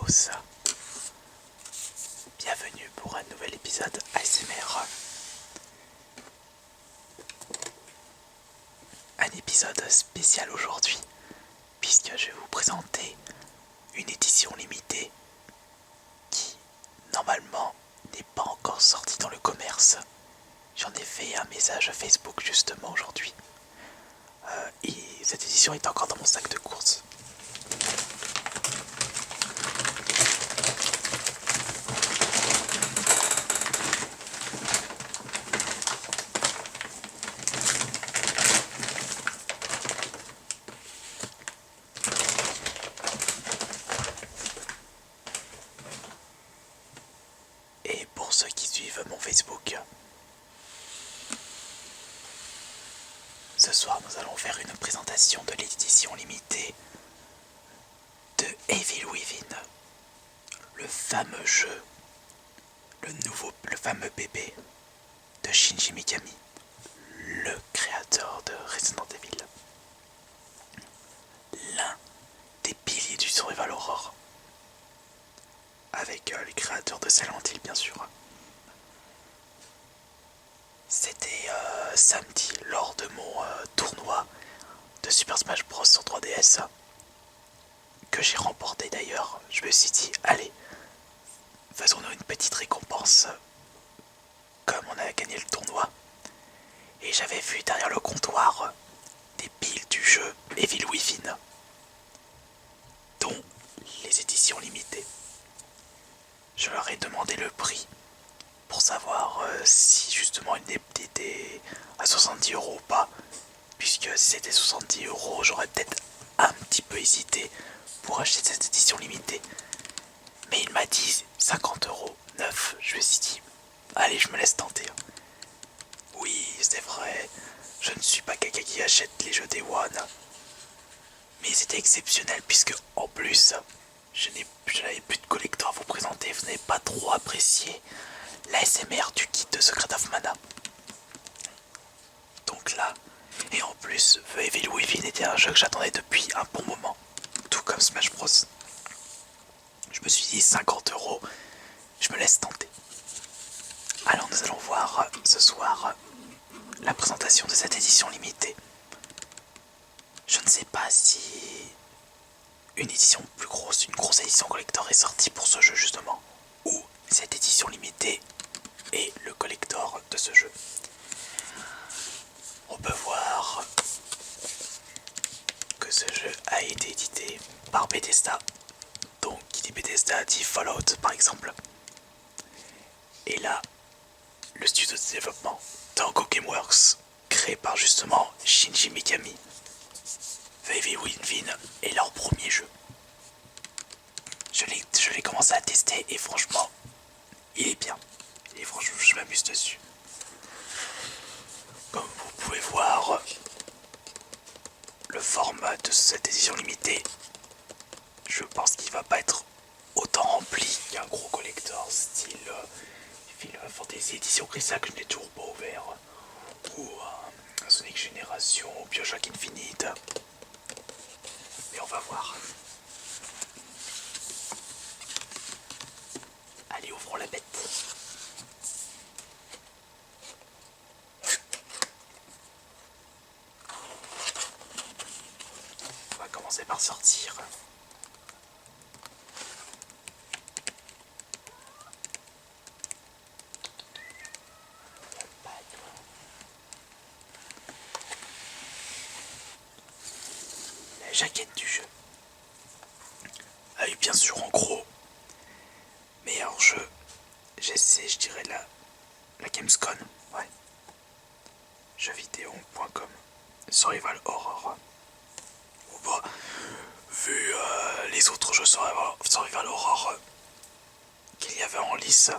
tous, bienvenue pour un nouvel épisode ASMR. Un épisode spécial aujourd'hui, puisque je vais vous présenter une édition limitée qui, normalement, n'est pas encore sortie dans le commerce. J'en ai fait un message Facebook justement aujourd'hui. Et cette édition est encore dans mon sac de course. Et pour ceux qui suivent mon Facebook, ce soir nous allons faire une présentation de l'édition limitée de Evil Within, le fameux jeu, le fameux bébé de Shinji Mikami, le créateur de Resident Evil, l'un des piliers du survival horror, avec les créateurs de Silent Hill bien sûr. C'était samedi lors de mon tournoi de Super Smash Bros sur 3DS que j'ai remporté d'ailleurs. Je me suis dit allez, faisons-nous une petite récompense comme on a gagné le tournoi. Et j'avais vu derrière le comptoir des piles du jeu Evil Within, dont les éditions limitées. Je leur ai demandé le prix pour savoir si justement il était à 70 € ou pas, puisque si c'était 70 €, j'aurais peut-être un petit peu hésité pour acheter cette édition limitée. Mais il m'a dit 50 € neuf. Je me suis dit allez, je me laisse tenter. Oui, c'est vrai, je ne suis pas quelqu'un qui achète les jeux Day One, mais c'était exceptionnel puisque en plus je n'avais plus de collector à vous présenter. Vous n'avez pas trop apprécié l'ASMR du kit de Secret of Mana. Donc là, et en plus, The Evil Within était un jeu que j'attendais depuis un bon moment, tout comme Smash Bros. Je me suis dit 50 €, je me laisse tenter. Alors nous allons voir ce soir la présentation de cette édition limitée. Je ne sais pas si une édition plus grosse, une grosse édition collector est sortie pour ce jeu justement, ou cette édition limitée est le collector de ce jeu. On peut voir que ce jeu a été édité par Bethesda. Donc qui dit Bethesda dit Fallout par exemple. Et là, le studio de développement Tango Gameworks, créé par justement Shinji Mikami. The Evil Within est leur premier jeu. Je l'ai commencé à tester et franchement, il est bien. Et franchement, je m'amuse dessus. Comme vous pouvez voir, le format de cette édition limitée, je pense qu'il va pas être autant rempli qu'un gros collector style Final Fantasy Edition Crystal que je n'ai toujours pas ouvert, ou un Sonic Génération, ou Bioshock Infinite. Mais on va voir. Allez, ouvrons la bête. On va commencer par sortir. La jaquette du jeu. Avec bien sûr en gros meilleur jeu, j'essaie, je dirais la Gamescom, ouais. Jeuxvideo.com, Survival Horror. Ou bah, vu les autres jeux Survival Horror qu'il y avait en lice,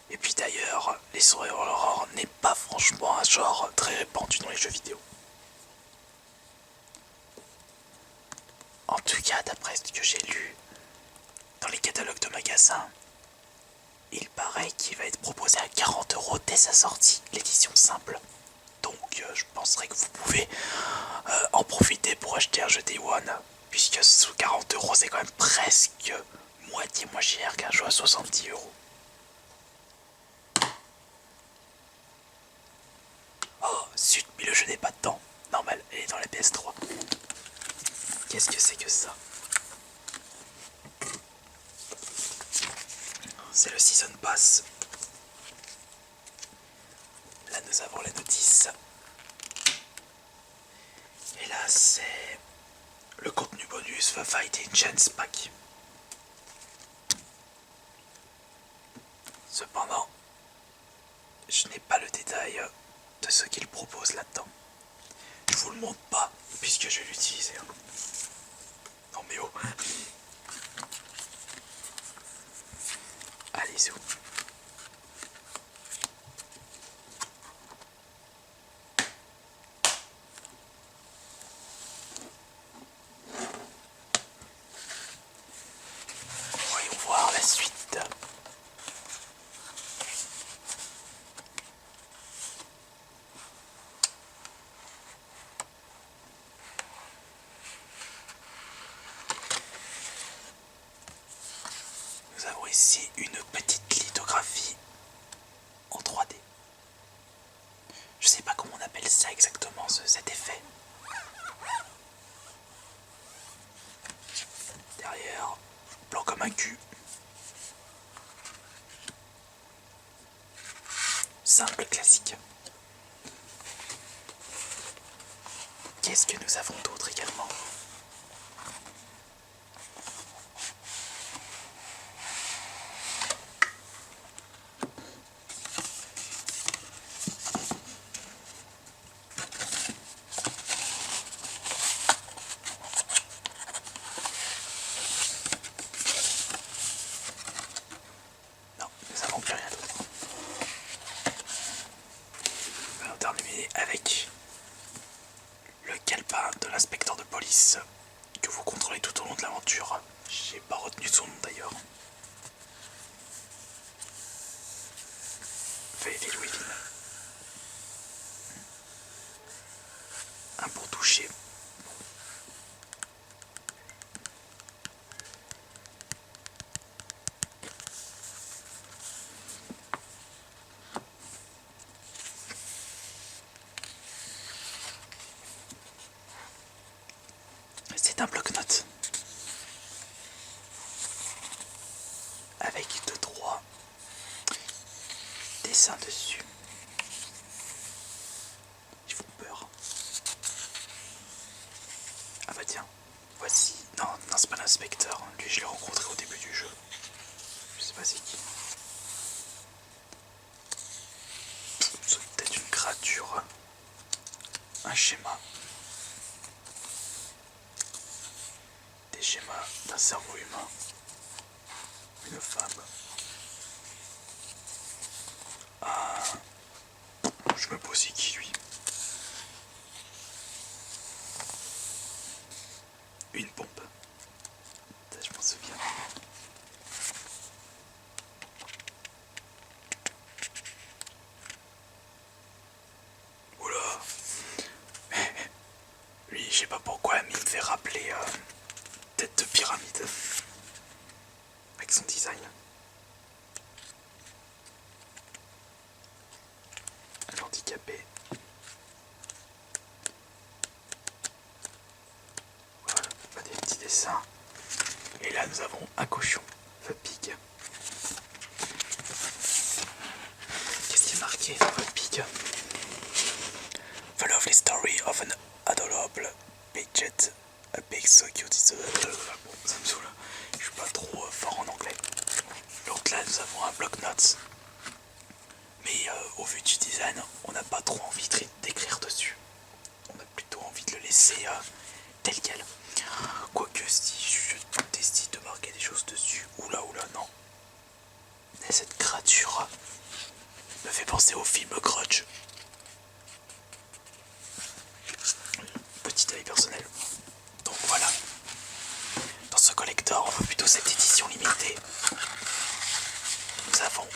et puis d'ailleurs, les Survival Horror n'est pas franchement un genre très répandu dans les jeux vidéo. En tout cas, d'après ce que j'ai lu dans les catalogues de magasins, il paraît qu'il va être proposé à 40 € dès sa sortie, l'édition simple. Donc je penserais que vous pouvez en profiter pour acheter un jeu Day One, puisque sous 40 € c'est quand même presque moitié moins cher qu'un jeu à 70 €. Oh, zut, mais le jeu n'est pas dedans. Normal, elle est dans la PS3. Qu'est-ce que c'est que ça? C'est le Season Pass. Là, nous avons la notice. Et là, c'est le contenu bonus The Fighting Chance Pack. Cependant, je n'ai pas le détail de ce qu'il propose là-dedans. Je vous le montre pas, puisque je vais l'utiliser. Non mais oh. Allez-y. Voyons voir la suite. Nous avons ici une petite lithographie en 3D. Je sais pas comment on appelle ça exactement, cet effet. Derrière, blanc comme un cul. Simple, classique. Qu'est-ce que nous avons d'autre également? Non, nous n'avons plus rien d'autre. Nous allons terminer avec le calepin de l'inspecteur de police que vous contrôlez tout au long de l'aventure. J'ai pas retenu son nom d'ailleurs. Fayetteville William. Un pour toucher. C'est un bloc-notes avec 2-3 dessins dessus. Ils font peur. Ah bah tiens, voici. Non, c'est pas l'inspecteur. Lui, je l'ai rencontré au début du jeu. Je sais pas c'est qui. C'est peut-être une créature. Un schéma. Des schémas d'un cerveau humain. Une femme. Je me pose qui lui. Une pompe. Ça, je m'en souviens. Oula. Lui, je sais pas pourquoi, mais il me fait rappeler tête de pyramide. Avec son design. Un handicapé. Voilà, pas des petits dessins. Et là, nous avons un cochon. The Pig. Qu'est-ce qui est marqué dans The Pig? The lovely story of an adorable piglet. A pig so cute. Bon, ça me saoule. Je suis pas trop fort en anglais. Donc là, nous avons un bloc-notes. Mais au vu du design, on n'a pas trop envie d'écrire dessus. On a plutôt envie de le laisser tel quel. Quoique si je décide de marquer des choses dessus, oula, non. Et cette créature me fait penser au film Grudge. Petit avis personnel. Donc voilà. Dans ce collector, on veut plutôt cette édition limitée. Nous avons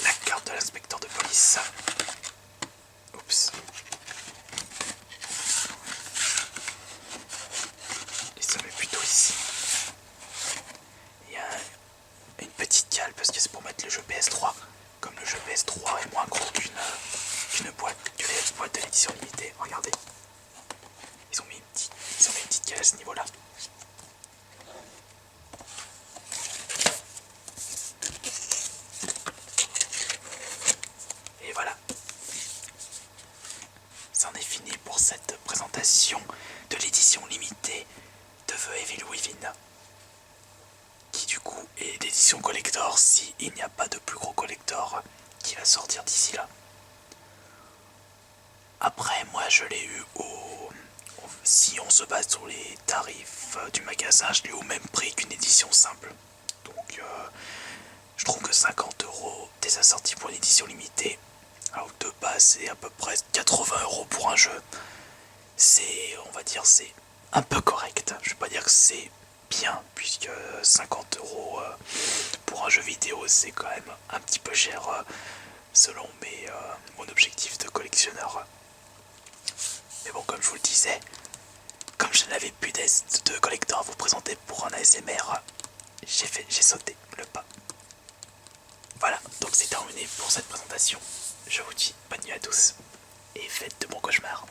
la carte de l'inspecteur de police. Oups. Et ça met plutôt ici. boîtes que les boîtes de l'édition limitée. Regardez. Ils ont mis une petite cale à ce niveau-là. Et voilà. C'en est fini pour cette présentation de l'édition limitée de The Evil Within. Qui du coup est l'édition collector si il n'y a pas de plus gros collector qui va sortir d'ici là. Après, moi je l'ai eu si on se base sur les tarifs du magasin, je l'ai eu au même prix qu'une édition simple. Donc je trouve que 50€ des assortis pour une édition limitée, alors que de base c'est à peu près 80€ pour un jeu. C'est, on va dire, c'est un peu correct. Je vais pas dire que c'est bien, puisque 50€ pour un jeu vidéo c'est quand même un petit peu cher selon mon objectif de collectionneur. Mais bon, comme je vous le disais, comme je n'avais plus de collector à vous présenter pour un ASMR, j'ai sauté le pas. Voilà, donc c'est terminé pour cette présentation. Je vous dis bonne nuit à tous et faites de bons cauchemars.